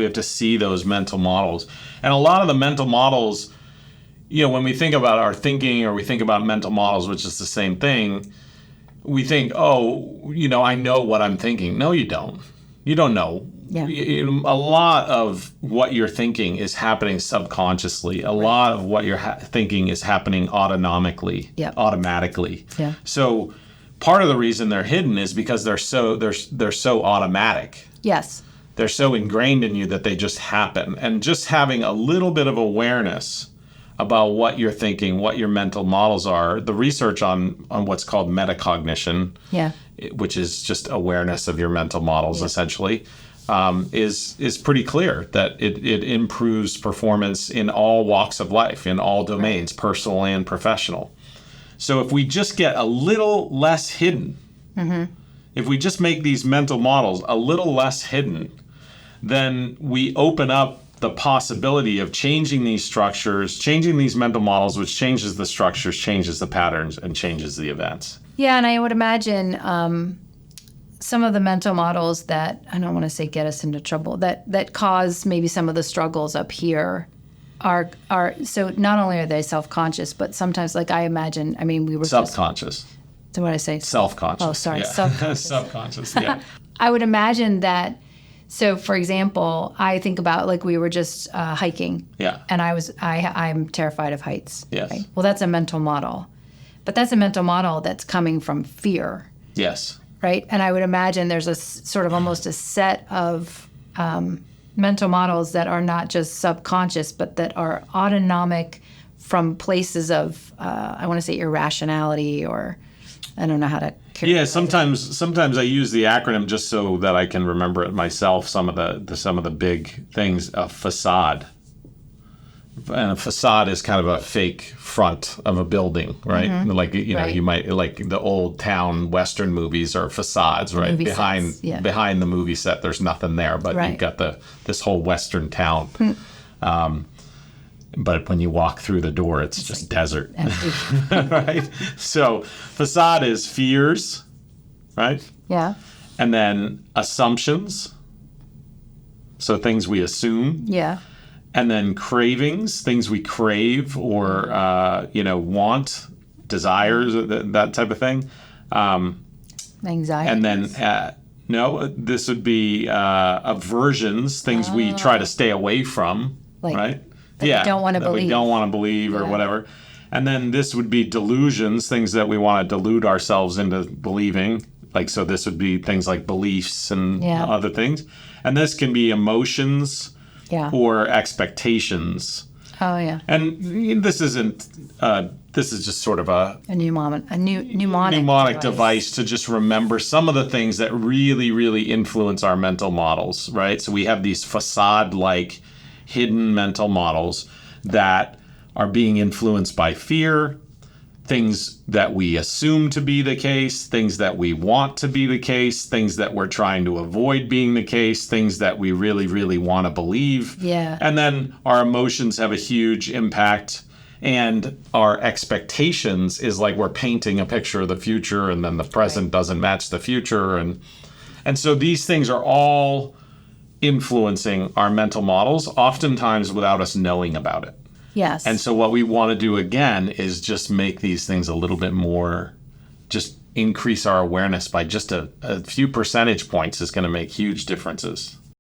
We have to see those mental models. And a lot of the mental models, when we think about our thinking or we think about mental models, which is the same thing, we think, I know what I'm thinking. No, you don't. You don't know. Yeah. A lot of what you're thinking is happening subconsciously. A lot of what you're thinking is happening automatically. Yeah. So part of the reason they're hidden is because they're so automatic. Yes. They're so ingrained in you that they just happen. And just having a little bit of awareness about what you're thinking, what your mental models are, the research on what's called metacognition, which is just awareness of your mental models, essentially, is pretty clear that it improves performance in all walks of life, in all domains, personal and professional. So if we just get a little less hidden, if we just make these mental models a little less hidden, then we open up the possibility of changing these structures, changing these mental models, which changes the structures, changes the patterns, and changes the events. Yeah, and I would imagine some of the mental models that, I don't want to say get us into trouble, that cause maybe some of the struggles up here are so not only are they self-conscious, but sometimes, like I imagine, we were subconscious. So what did I say? Self-conscious. Oh, sorry, yeah. subconscious. Subconscious, yeah. I would imagine that. So, for example, I think about like we were just hiking. Yeah. And I'm terrified of heights. Yes. Right? Well, that's a mental model, but that's a mental model that's coming from fear. Yes. Right. And I would imagine there's a sort of almost a set of mental models that are not just subconscious, but that are autonomic from places of, I want to say irrationality, or I don't know how to. Yeah, sometimes I use the acronym just so that I can remember it myself. Some of the big things. A facade, and a facade is kind of a fake front of a building, right? Mm-hmm. Like you might like the old town Western movies are facades, right? Behind the movie set, there's nothing there, but you've got this whole Western town. But when you walk through the door, it's just like desert, right? So facade is fears, right? Yeah. And then assumptions, so things we assume. Yeah. And then cravings, things we crave or, want, desires, that type of thing. Anxiety. And then, this would be aversions, things we try to stay away from, right? We don't want to believe. We don't want to believe or whatever. And then this would be delusions, things that we want to delude ourselves into believing. Like, so this would be things like beliefs and other things. And this can be emotions or expectations. Oh, yeah. And this isn't, this is just sort of a mnemonic device to just remember some of the things that really, really influence our mental models, right? So we have these facade-like hidden mental models that are being influenced by fear, things that we assume to be the case, things that we want to be the case, things that we're trying to avoid being the case, things that we really, really want to believe. Yeah. And then our emotions have a huge impact, and our expectations is like we're painting a picture of the future, and then the present doesn't match the future. And so these things are all influencing our mental models, oftentimes without us knowing about it. Yes. And so what we want to do again is just make these things a little bit more, just increase our awareness by just a few percentage points is going to make huge differences.